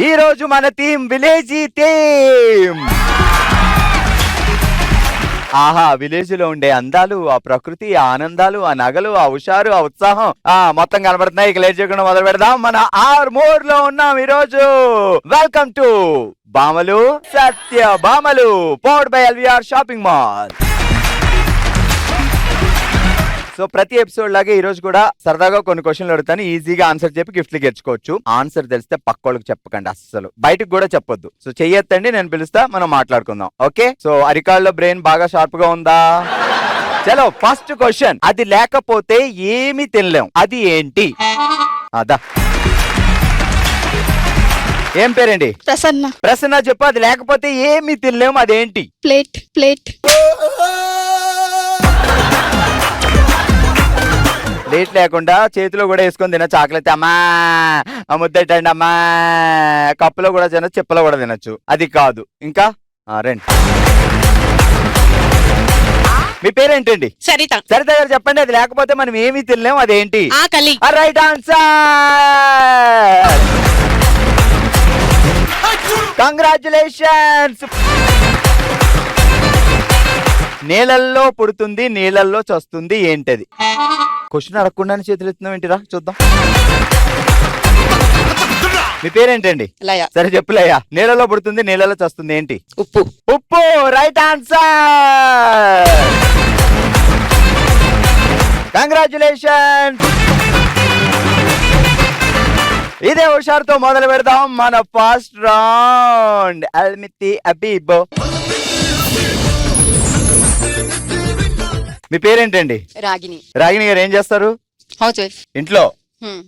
ఈ రోజు మన థీమ్ విలేజీ థీమ్. ఆహా, విలేజ్ లో ఉండే అందాలు, ఆ ప్రకృతి, ఆ ఆనందాలు, ఆ నగలు, ఆ హుషారు, ఆ ఉత్సాహం మొత్తం కనబడుతున్నాయి. ఇక లేట్ చేయకుండా మొదలు పెడదాం. మన ఆర్మూర్ లో ఉన్నాం ఈ రోజు. వెల్కమ్ టు బామలు సత్య బామలు powered by LVR shopping mall. So ప్రతి ఎపిసోడ్ లాగే ఈ రోజు కూడా సరదాగా కొన్ని క్వశ్చన్లు అడుగుతాను. ఈజీగా ఆన్సర్ చెప్పి గిఫ్ట్లు గెలుచుకోవచ్చు. ఆన్సర్ తెలిస్తే పక్కోళ్ళకి చెప్పకండి, అస్సలు బయటకు కూడా చెప్పొద్దు. సో చెయ్యొద్దండి, నేను పిలుస్తా, మనం మాట్లాడుకుందాం. ఓకే, సో అరికాళ్ళలో బ్రెయిన్ బాగా షార్ప్ గా ఉందా? చలో ఫస్ట్ క్వశ్చన్. అది లేకపోతే ఏమి తినలేం, అది ఏంటి? అదా ఏం పేరండి? ప్రసన్న. ప్రసన్న చెప్పు, అది లేకపోతే ఏమి తినలేం, అదేంటి? ప్లేట్. ప్లేట్ ప్లేట్ లేకుండా చేతిలో కూడా వేసుకొని తినచ్చు. చాక్లెట్ అమ్మా, ముద్దటండి అమ్మా, కప్పులో కూడా తినచ్చు, చెప్పలో కూడా తినచ్చు. అది కాదు. ఇంకా రండి, మీ పేరేంటండి? సరిత. సరిత గారు చెప్పండి, అది లేకపోతే మనం ఏమీ తినలేం, అదేంటి? ఆకలి. Right answer. కంగ్రాచులేషన్స్. నీళ్ళల్లో పుడుతుంది, నీళ్ళల్లో చస్తుంది, ఏంటది? క్వశ్చన్ అడగకుండానే చేతులు ఎత్తున్నాం ఏంటిరా, చూద్దాం. మీ పేరేంటండి? లయ. సరే చెప్పులయ్యా. నీళ్ళలో పుడుతుంది, నీళ్ళలో చస్తుంది, ఏంటి? ఉప్పు. ఉప్పు. Right answer. కంగ్రాచులేషన్స్. ఇదే హుషారుతో మొదలు పెడదాం మన ఫస్ట్ రౌండ్. అల్మితి అబీబ్. మీ పేరేంటండి? రాగిని. రాగిని గారు ఏం చేస్తారు? House wife. ఇంట్లో.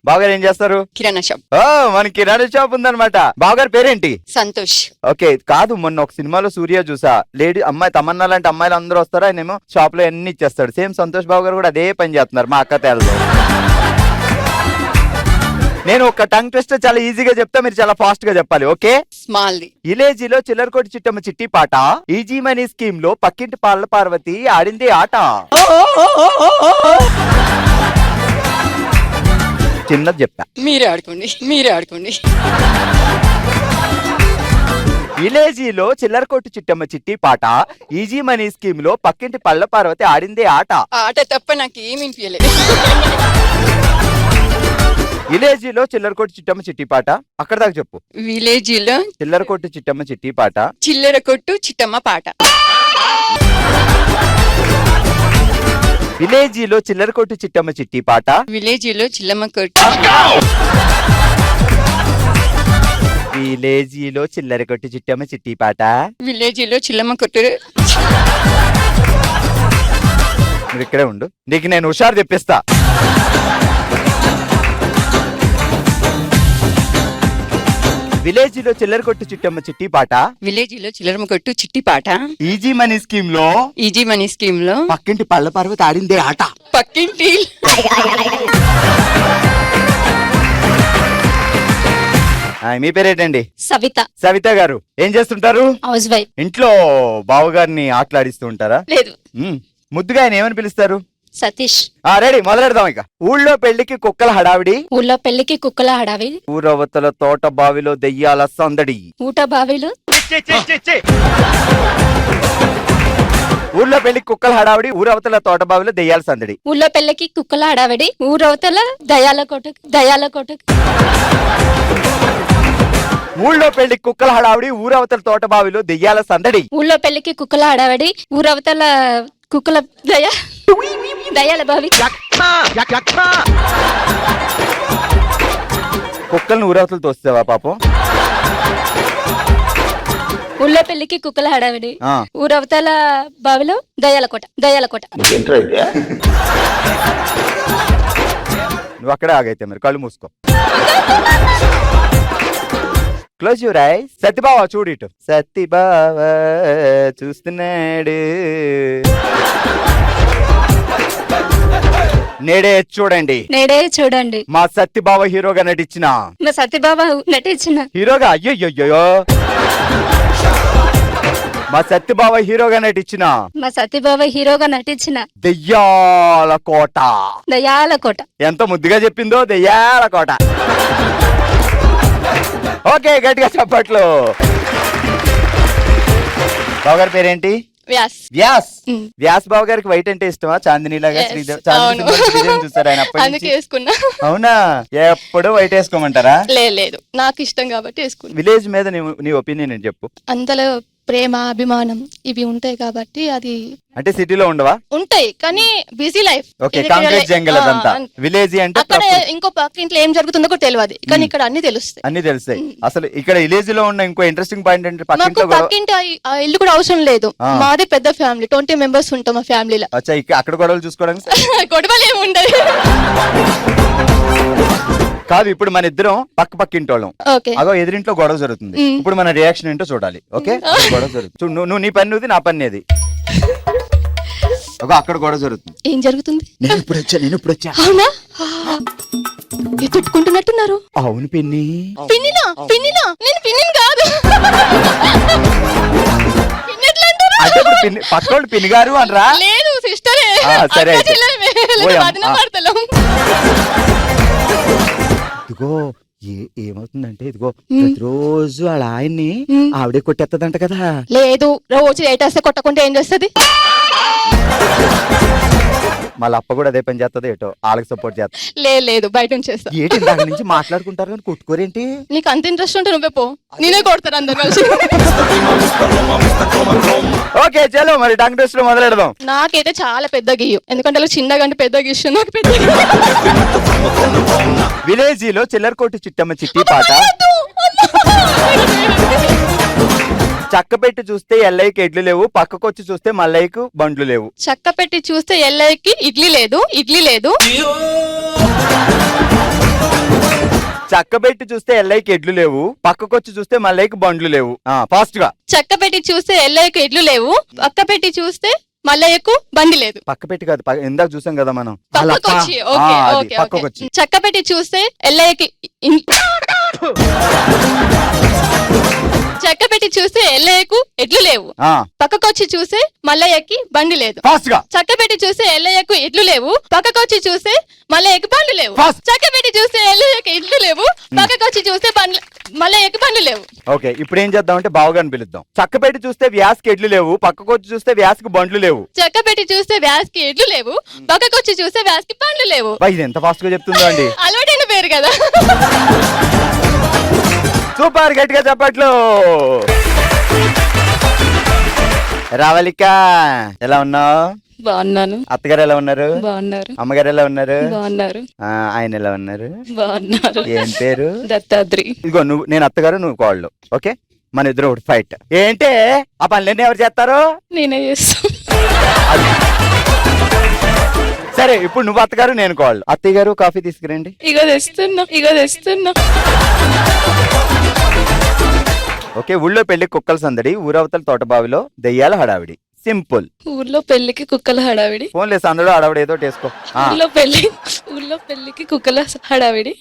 బావగారు ఏం చేస్తారు? కిరాణా షాప్. ఓ, మన కిరాణా షాప్ ఉందన్నమాట. బావగారు పేరేంటి? సంతోష్. ఓకే, కాదు, మొన్న ఒక సినిమాలో సూర్య చూసా. లేడీ అమ్మాయి తమన్నా లాంటి అమ్మాయిలు అందరూ వస్తారు, ఆయన ఏమో షాప్ లో అన్ని ఇచ్చేస్తాడు. సేమ్ సంతోష్ బాబు గారు కూడా అదే పని చేస్తున్నారు మా అక్క తేలతో. నేను ఒక టంగ్ ట్విస్టర్ చాలా ఈజీగా చెప్తా, మీరు చాలా ఫాస్ట్ గా చెప్పాలి. ఓకే? స్మాల్. విలేజీలో చిల్లరకోటి చిట్టమ్మ చిట్టి పాట, ఈజీ మనీ స్కీమ్ లో పక్కింటి పాల పార్వతి ఆడింది ఆట. చిన్నది చెప్పా, మీరే ఆడుకోండి, మీరే ఆడుకోండి. విలేజీలో చిల్లరకోటి చిట్టమ్మ చిట్టి పాట, ఈజీ మనీ స్కీమ్ లో పక్కింటి పళ్ళ పార్వతి ఆడిందే ఆట. ఆట తప్ప నాకు ఏమి వినిపించలేదు. విలేజీలో చిల్లరకోటి చిట్టమ్మ చిట్టి పాట, అక్కడ దాకా చెప్పు. విలేజీలో చిల్లరకోటి చిట్టమ్మ చిట్టి పాట, చిల్లర కొట్టు చిట్టమ్మ పాట. విలేజీలో చిల్లరకోటి చిట్టమ్మ చిట్టి పాట, విలేజీలో చిల్లమ్మ కొట్టు. విలేజీలో చిల్లరకోటి చిట్టమ్మ చిట్టి పాట, విలేజీలో చిల్లమ్మ కొట్టు. నువ్వు ఇక్కడే ఉండు, నీకు నేను హుషారు తెప్పిస్తా. విలేజీలో చిల్లరకొట్టు చిట్టమ్మ చిట్టి పాట, విలేజీలో చిల్లమ్మ కొట్టు చిట్టి పాట, ఈజీ మనీ స్కీమ్ లో ఈజీ మనీ స్కీమ్ లో పక్కింటి పళ్ళ పార్వతి ఆడిందే ఆట. పక్కింటి. మీ పేరేంటండి? సవిత. సవిత గారు ఏం చేస్తుంటారు? House wife. ఇంట్లో బావగారిని ఆటలాడిస్తూ ఉంటారా? లేదు. ముద్దుగా ఆయన ఏమని పిలుస్తారు? సతీష్. రెడీ, మొదలెడదాం. ఇక ఊళ్ళో పెళ్లికి కుక్కల హడావిడి, ఊళ్ళో పెళ్లికి కుక్కల హడావిడి, ఊరవతల తోట బావిలో దెయ్యాల సందడి. ఊట బావిలో. ఊళ్ళో పెళ్లికి కుక్కల హడావిడి, ఊరవతల తోట బావిలో దెయ్యాల సందడి. ఊళ్ళో పెళ్లికి కుక్కల హడావిడి, ఊరవతల దయాల కోట. దయాల కోట. ఊళ్ళో పెళ్లికి కుక్కల హడావిడి, ఊరవతల తోట బావిలో దెయ్యాల సందడి. ఊళ్ళో పెళ్లికి కుక్కల హడావిడి, ఊరవతల కుక్కల దయాల బావి. కుక్కలను ఊరవతలు తోస్తావా పాపం? ఊళ్ళో పెళ్లికి కుక్కల హడావిడి, ఊరవతల బావిలో దయాల కోట. దయాల కోట. నువ్వు అక్కడే ఆగైతే మరి, కళ్ళు మూసుకో. Close your eyes. సత్యబావ చూడు ఇటు. సత్యబావ చూస్తున్నాడు. నేడే చూడండి. నేడే చూడండి. మా సత్యబావ హీరోగా నటించిన. మా సత్యబావ నటించిన హీరోగా. అయ్యో మా సత్యబావ హీరోగా నటించిన మా సతీబాబా హీరోగా నటించిన దెయ్యాల కోట. దయాల కోట. ఎంత ముద్దుగా చెప్పిందో దెయ్యాల కోట. ఓకే, గట్టిగా చప్పట్లు. బావ గారి పేరేంటి? వ్యాస్. వ్యాస్. ఉమ్. వ్యాస్ బావ గారికి వైట్ అంటే ఇష్టమా? చాందిని లాగా Yes, శ్రీదేవి అవును. చూసారు ఆయన అప్పటి అందుకే నుంచి? వేసుకున్నా. అవునా? ఎప్పుడు వైట్ వేసుకోమంటారా? లేదు నాకు ఇష్టం కాబట్టి వేసుకున్నా. విలేజ్ మీద నీ ఒపీనియన్ ఏంటి చెప్పు. అందులో ప్రేమ అభిమానం ఇవి ఉంటాయి కాబట్టి అది అంటే సిటీలో ఉండవా? ఉంటాయి కానీ busy life. Okay, concrete jungle అదంతా. విలేజ్ అంటే అక్కడ ఇంకో పక్క ఇంట్లో ఏం జరుగుతుందో కూడా తెలియదు కానీ ఇక్కడ అన్ని తెలుస్తాయి. అన్ని తెలుస్తాయి. అసలు ఇక్కడ విలేజ్ లో ఉన్న ఇంకో ఇంట్రెస్టింగ్ పాయింట్ అంటే మాకు పక్కింటి ఆ ఇల్లు కూడా అవసరం లేదు. మాది పెద్ద ఫ్యామిలీ, 20 members ఉంటాం మా ఫ్యామిలీలో. అచ్చా, అక్కడ గొడవలు చూసుకోవడానికి గొడవలు ఏమి ఉండదు. కాదు, ఇప్పుడు మన ఇద్దరం పక్క ఇంటోళ్ళం. ఓకే, అగో ఎదురింట్లో గొడవ జరుగుతుంది. ఇప్పుడు మన రియాక్షన్ ఏంటో చూడాలి. ఓకే, గొడవ జరుగుతుంది. చూడు, నువ్వు నీ పని నువ్వు, నా పని అది. అగో అక్కడ గొడవ జరుగుతుంది. ఏం జరుగుతుంది? నేను ఇప్పుడు వచ్చా. అవునా? తిట్టుకుంటున్నట్టున్నారు. అవును పిన్ని. పిన్నినా? నేను పిన్నిని కాదు. పిన్ని ఎట్లా అంటారు? అంటే ఇప్పుడు పిన్ని పక్కోళ్ళు పిన్ని గారు అనరా? లేదు సిస్టరే. సరే అయితే. ఇదిగో ఏమవుతుందంటే, ఇదిగో ప్రతిరోజు వాళ్ళ ఆయన్ని ఆవిడే కొట్టేస్తుందంట కదా. లేదు, రోజు ఏటేస్తే కొట్టకుండా ఏం చేస్తుంది? మళ్ళీ అప్ప కూడా అదే పని చేస్తుంది. ఏటో వాళ్ళకి సపోర్ట్ చేస్తా. లేదు బయట నుంచి చేస్తా. ఏంటి దాని నుంచి మాట్లాడుకుంటారు కానీ కొట్టుకోరేంటి? నీకు అంత ఇంట్రెస్ట్ ఉంటే నువ్వే పో, నేనే కొడతాను అందరు కలిసి. ఓకే చలో, మరి టంగ్ టెస్ట్ లో మొదలెడదాం. నాకైతే చాలా పెద్ద గియ్యం, ఎందుకంటే అలా చిన్నగా అంటే పెద్ద గిష్యం. నాకు పెద్ద విలేజ్ లో చిల్లరకోటి చిట్టమ్మ చిట్టి పాట. చక్క పెట్టి చూస్తే ఎల్లయ్యకి ఎడ్లు లేవు, పక్కకొచ్చి చూస్తే మల్లయ్యకు బండ్లు లేవు. చక్క పెట్టి చూస్తే ఎల్లయ్యకి ఇడ్లీ లేదు. చక్క పెట్టి చూస్తే ఎల్లయ్యకి ఎడ్లు లేవు, పక్కకొచ్చి చూస్తే మల్లయ్యకి బండ్లు లేవు. ఫాస్ట్ గా. చక్క పెట్టి చూస్తే ఎల్లయ్యకు ఎడ్లు లేవు, పక్క పెట్టి చూస్తే మల్లయ్యకు బండి లేదు. పక్క పెట్టి కాదు, ఇందాక చూసాం కదా మనం. పక్కకొచ్చి. పక్కకొచ్చి. చక్క పెట్టి చూస్తే ఎల్లయ్యకి చక్క పెట్టి చూస్తే ఎల్లయ్యకు ఎడ్లు లేవు, పక్కకొచ్చి చూస్తే మల్లయ్యకి బండి లేదు. ఫాస్ట్ గా. చక్క పెట్టి చూస్తే ఎల్లయ్యకు ఎడ్లు లేవు, పక్కకొచ్చి చూస్తే మల్లయ్యకి బండ్లు లేవు. చక్క పెట్టి చూస్తే ఎల్లయ్యకి ఎడ్లు లేవు, పక్కకొచ్చి చూస్తే మల్లయ్యకి బండ్లు లేవు. ఓకే, ఇప్పుడు ఏం చేద్దాం అంటే బావగారిని పిలుద్దాం. చక్క పెట్టి చూస్తే వ్యాస్కి ఎడ్లు లేవు, పక్కకొచ్చి చూస్తే వ్యాస్కి బండ్లు లేవు. చక్క పెట్టి చూస్తే వ్యాస్కి ఎడ్లు లేవు, పక్కకొచ్చి చూస్తే వ్యాస్కి బండ్లు లేవు. ఇది ఎంత ఫాస్ట్ గా చెప్తుందో అండి. అలవాటైన పేరు కదా. సూపర్, గట్టిగా చెప్పట్లు. రావలిక ఎలా ఉన్నావు? బాగున్నాను. అత్తగారు ఎలా ఉన్నారు? బాగున్నారు. అమ్మగారు ఎలా ఉన్నారు? బాగున్నారు. ఆయన ఎలా ఉన్నారు? బాగున్నారు. ఏం పేరు? దత్తాత్రి. ఇదిగో నేను అత్తగారు, నువ్వు కోళ్ళు. ఓకే, మన ఇద్దరు ఒకటి ఫైట్. ఏంటి ఆ పనులన్నీ ఎవరు చేస్తారు? నేనే చేస్తా. సరే, ఇప్పుడు నువ్వు అత్తగారు, నేను కోళ్ళు. అత్తయ్య గారు కాఫీ తీసుకురండి. ఇగో తెస్తున్నా. ఓకే, ఊళ్ళో పెళ్లి కుక్కల సందడి, ఊరవతల తోటబావిలో దెయ్యాల హడావిడి. సింపుల్. ఊర్లో పెళ్లికి కుక్కల హడావిడి. ఫోన్ లేదు, సందడు హడావిడి ఏదో వేసుకో. ఊర్లో పెళ్లికి కుక్కల హడావిడి.